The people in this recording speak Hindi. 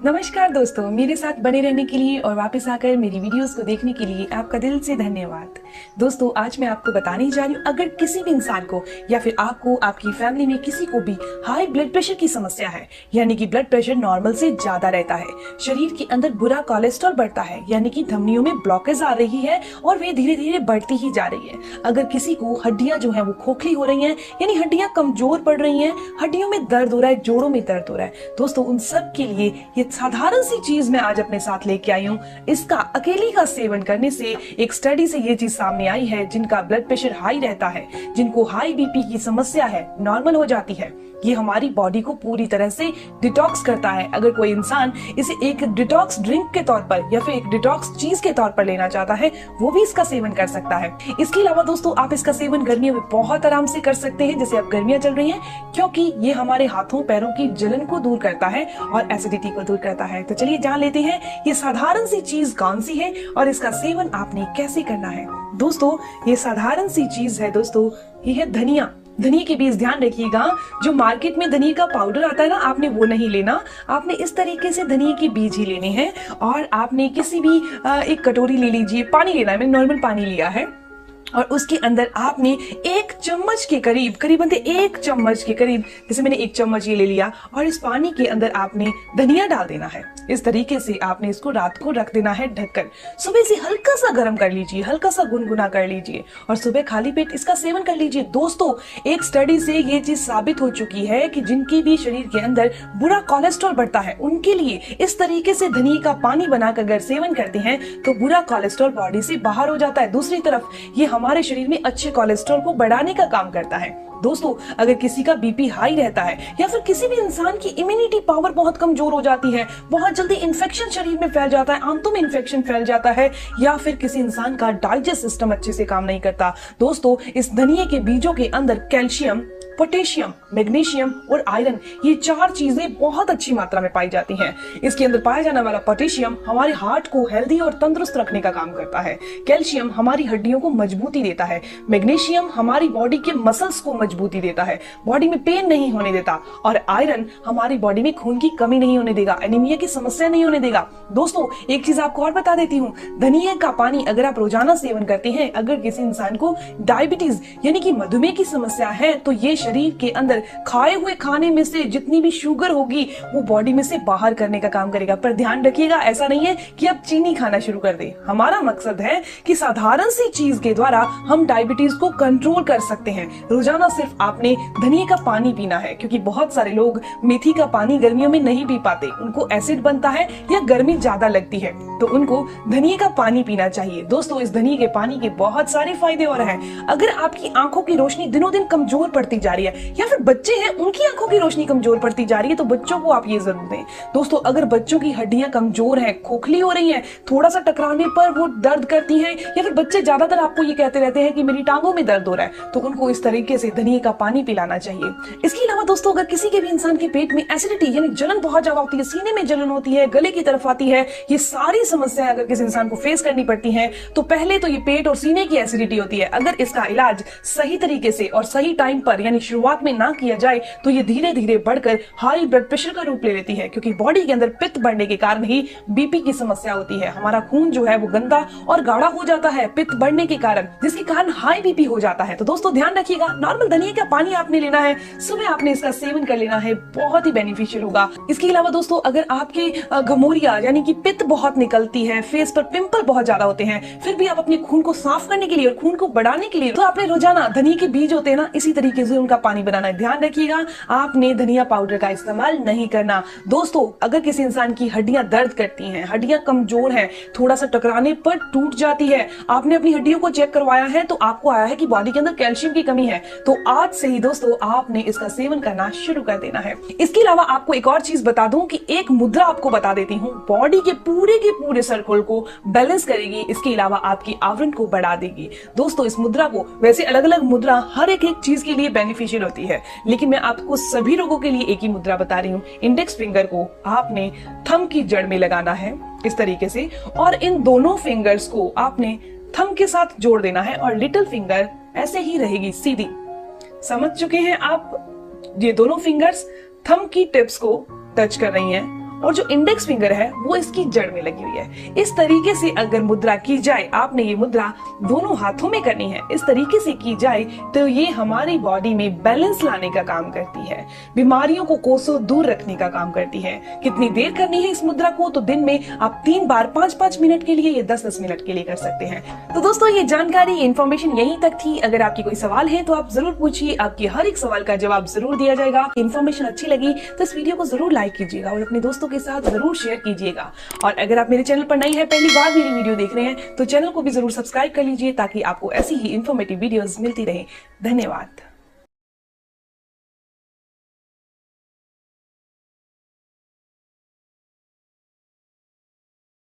नमस्कार दोस्तों, मेरे साथ बने रहने के लिए और वापस आकर मेरी वीडियोस को देखने के लिए आपका दिल से धन्यवाद। दोस्तों, आज मैं आपको बताने जा रही हूँ, अगर किसी भी इंसान को या फिर आपको, आपकी फैमिली में किसी को भी हाई ब्लड प्रेशर की समस्या है, यानी कि ब्लड प्रेशर नॉर्मल से ज्यादा रहता है, शरीर के अंदर बुरा कोलेस्ट्रॉल बढ़ता है, यानी कि धमनियों में ब्लॉकेज आ रही है और वे धीरे धीरे बढ़ती ही जा रही है। अगर किसी को हड्डियां जो है वो खोखली हो रही है, यानी हड्डियां कमजोर पड़ रही है, हड्डियों में दर्द हो रहा है, जोड़ों में दर्द हो रहा है, दोस्तों उन सब के लिए ये साधारण सी चीज मैं आज अपने साथ लेके आई हूँ। इसका अकेली का सेवन करने से एक स्टडी से ये चीज सामने आई है, जिनका ब्लड प्रेशर हाई रहता है, जिनको हाई बीपी की समस्या है, नॉर्मल हो जाती है। ये हमारी बॉडी को पूरी तरह से डिटॉक्स करता है। अगर कोई इंसान इसे एक डिटॉक्स ड्रिंक के तौर पर या फिर एक डिटॉक्स चीज के तौर पर लेना चाहता है, वो भी इसका सेवन कर सकता है। इसके अलावा दोस्तों, आप इसका सेवन गर्मियों में बहुत आराम से कर सकते हैं, जैसे अब गर्मियां चल रही हैं, क्योंकि ये हमारे हाथों पैरों की जलन को दूर करता है और एसिडिटी को दूर करता है। तो चलिए जान लेते हैं ये साधारण सी चीज कौन सी है और इसका सेवन आपने कैसे करना है। दोस्तों, ये साधारण सी चीज है दोस्तों, ये है धनिया। धनिया के बीज ध्यान रखिएगा, जो मार्केट में धनिया का पाउडर आता है ना, आपने वो नहीं लेना। आपने इस तरीके से धनिया के बीज ही लेने हैं और आपने किसी भी एक कटोरी ले लीजिए, पानी लेना है, मैंने नॉर्मल पानी लिया है, और उसके अंदर आपने एक चम्मच के करीब, करीबन 1 चम्मच के करीब, जैसे मैंने 1 चम्मच ये ले लिया, और इस पानी के अंदर आपने धनिया डाल देना है। इस तरीके से आपने इसको रात को रख देना है ढककर। सुबह से हल्का सा गर्म कर लीजिए, हल्का सा गुनगुना कर लीजिए और सुबह खाली पेट इसका सेवन कर लीजिए। दोस्तों, एक स्टडी से ये चीज साबित हो चुकी है कि जिनकी भी शरीर के अंदर बुरा कोलेस्ट्रॉल बढ़ता है, उनके लिए इस तरीके से धनिया का पानी बनाकर अगर सेवन करते हैं तो बुरा कोलेस्ट्रॉल बॉडी से बाहर हो जाता है। दूसरी तरफ ये हमारे शरीर में अच्छे कोलेस्ट्रॉल को बढ़ाने का काम करता है। दोस्तों, अगर किसी का बीपी हाई रहता है या फिर किसी भी इंसान की इम्यूनिटी पावर बहुत कमजोर हो जाती है, बहुत जल्दी इन्फेक्शन शरीर में फैल जाता है, आंतों में इन्फेक्शन फैल जाता है, या फिर किसी इंसान का डाइजेस्ट सिस्टम अच्छे से काम नहीं करता, दोस्तों इस धनिया के बीजों के अंदर कैल्शियम, पोटेशियम, मैग्नीशियम और आयरन, ये 4 चीजें बहुत अच्छी मात्रा में पाई जाती हैं। इसके अंदर पाया जाने वाला पोटेशियम हमारे हार्ट को हेल्दी और तंदुरुस्त रखने का काम करता है, कैल्शियम हमारी हड्डियों को मजबूती देता है, मैग्नीशियम हमारी बॉडी के मसल्स को मजबूती देता है, बॉडी में पेन नहीं होने देता, और आयरन हमारी बॉडी में खून की कमी नहीं होने देगा, एनीमिया की समस्या नहीं होने देगा। दोस्तों, एक चीज आपको और बता देती हूँ, धनिया का पानी अगर आप रोजाना सेवन करते हैं, अगर किसी इंसान को डायबिटीज यानी कि मधुमेह की समस्या है, तो ये शरीर के अंदर खाए हुए खाने में से जितनी भी शुगर होगी वो बॉडी में से बाहर करने का काम करेगा। पर ध्यान रखिएगा, ऐसा नहीं है कि आप चीनी खाना शुरू कर दें। हमारा मकसद है कि साधारण सी चीज के द्वारा हम डायबिटीज को कंट्रोल कर सकते हैं। रोजाना सिर्फ आपने धनिया का पानी पीना है, क्योंकि बहुत सारे लोग मेथी का पानी गर्मियों में नहीं पी पाते, उनको एसिड बनता है या गर्मी ज्यादा लगती है, तो उनको धनिया का पानी पीना चाहिए। दोस्तों, इस धनिया के पानी के बहुत सारे फायदे और हैं। अगर आपकी आंखों की रोशनी दिनों दिन कमजोर पड़ती जा रही है, या फिर बच्चे हैं उनकी आंखों की रोशनी कमजोर पड़ती जा रही है, तो बच्चों को आप ये जरूर दें। दोस्तों, अगर बच्चों की हड्डियां कमजोर हैं, खोखली हो रही हैं, थोड़ा सा टकराने पर वो दर्द करती हैं, या फिर बच्चे ज्यादातर आपको ये कहते रहते हैं कि मेरी टांगों में दर्द हो रहा है, तो उनको इस तरीके से धनिया का पानी पिलाना चाहिए। इसके अलावा दोस्तों, अगर किसी के भी इंसान के पेट में एसिडिटी यानी जलन बहुत ज्यादा होती है, सीने में जलन होती है, गले की तरफ आती है, ये सारी समस्याएं अगर किसी इंसान को फेस करनी पड़ती हैं, तो पहले तो ये पेट और सीने की एसिडिटी होती है। अगर इसका इलाज सही तरीके से और सही टाइम पर यानी शुरुआत में ना किया जाए, तो ये धीरे धीरे बढ़कर हाई ब्लड प्रेशर का रूप ले लेती है, क्योंकि बॉडी के अंदर पित्त बढ़ने के कारण ही बीपी की समस्या होती है। हमारा खून जो है वो गंदा और गाढ़ा हो जाता है पित्त बढ़ने के कारण, जिसके कारण हाई बीपी हो जाता है। तो दोस्तों ध्यान रखिएगा, नॉर्मल धनिया का पानी आपने लेना है, सुबह आपने इसका सेवन कर लेना है, बहुत ही बेनिफिशियल होगा। इसके अलावा दोस्तों, अगर आपके घमौरिया यानी कि पित्त बहुत निकलती है, फेस पर पिंपल बहुत ज्यादा होते हैं, फिर भी आप अपने खून को साफ करने के लिए और खून को बढ़ाने के लिए, तो आपने रोजाना धनिया के बीज होते हैं ना, इसी तरीके से उनका पानी बनाना है। ध्यान रखिएगा, आपने धनिया पाउडर का इस्तेमाल नहीं करना। दोस्तों, अगर किसी इंसान की हड्डियां दर्द करती हैं, हड्डियां कमजोर हैं, थोड़ा सा टकराने पर टूट जाती है, आपने अपनी हड्डियों को चेक करवाया है तो आपको आया है कि बॉडी के अंदर कैल्शियम की कमी है, तो आज से ही दोस्तों आपने इसका सेवन करना शुरू कर देना है। इसके अलावा आपको एक और चीज बता दूं कि एक मुद्रा आपको बता देती हूँ, बॉडी के पूरे सर्कल को बैलेंस करेगी, इसके अलावा आपकी आवरण को बढ़ा देगी। दोस्तों, इस मुद्रा को, वैसे अलग अलग मुद्रा हर एक चीज के लिए बेनिफिशियल होती है, लेकिन मैं आपको सभी लोगों के लिए एक ही मुद्रा बता रही हूँ। इंडेक्स फिंगर को आपने थंब की जड़ में लगाना है इस तरीके से, और इन दोनों फिंगर्स को आपने थंब के साथ जोड़ देना है, और लिटिल फिंगर ऐसे ही रहेगी सीधी। समझ चुके हैं आप? ये दोनों फिंगर्स थंब की टिप्स को टच कर रही हैं और जो इंडेक्स फिंगर है वो इसकी जड़ में लगी हुई है। इस तरीके से अगर मुद्रा की जाए, आपने ये मुद्रा दोनों हाथों में करनी है, इस तरीके से की जाए तो ये हमारी बॉडी में बैलेंस लाने का काम करती है, बीमारियों को कोसों दूर रखने का काम करती है। कितनी देर करनी है इस मुद्रा को? तो दिन में आप 3 बार 5-5 मिनट के लिए या 10-10 मिनट के लिए कर सकते हैं। तो दोस्तों ये जानकारी, ये इन्फॉर्मेशन यहीं तक थी। अगर आपकी कोई सवाल है तो आप जरूर पूछिए, आपके हर एक सवाल का जवाब जरूर दिया जाएगा। इन्फॉर्मेशन अच्छी लगी तो इस वीडियो को जरूर लाइक कीजिएगा और अपने दोस्तों के साथ जरूर शेयर कीजिएगा। और अगर आप मेरे चैनल पर नए हैं, पहली बार मेरी वीडियो देख रहे हैं, तो चैनल को भी जरूर सब्सक्राइब कर लीजिए ताकि आपको ऐसी ही इन्फॉर्मेटिव वीडियोस मिलती रहे। धन्यवाद।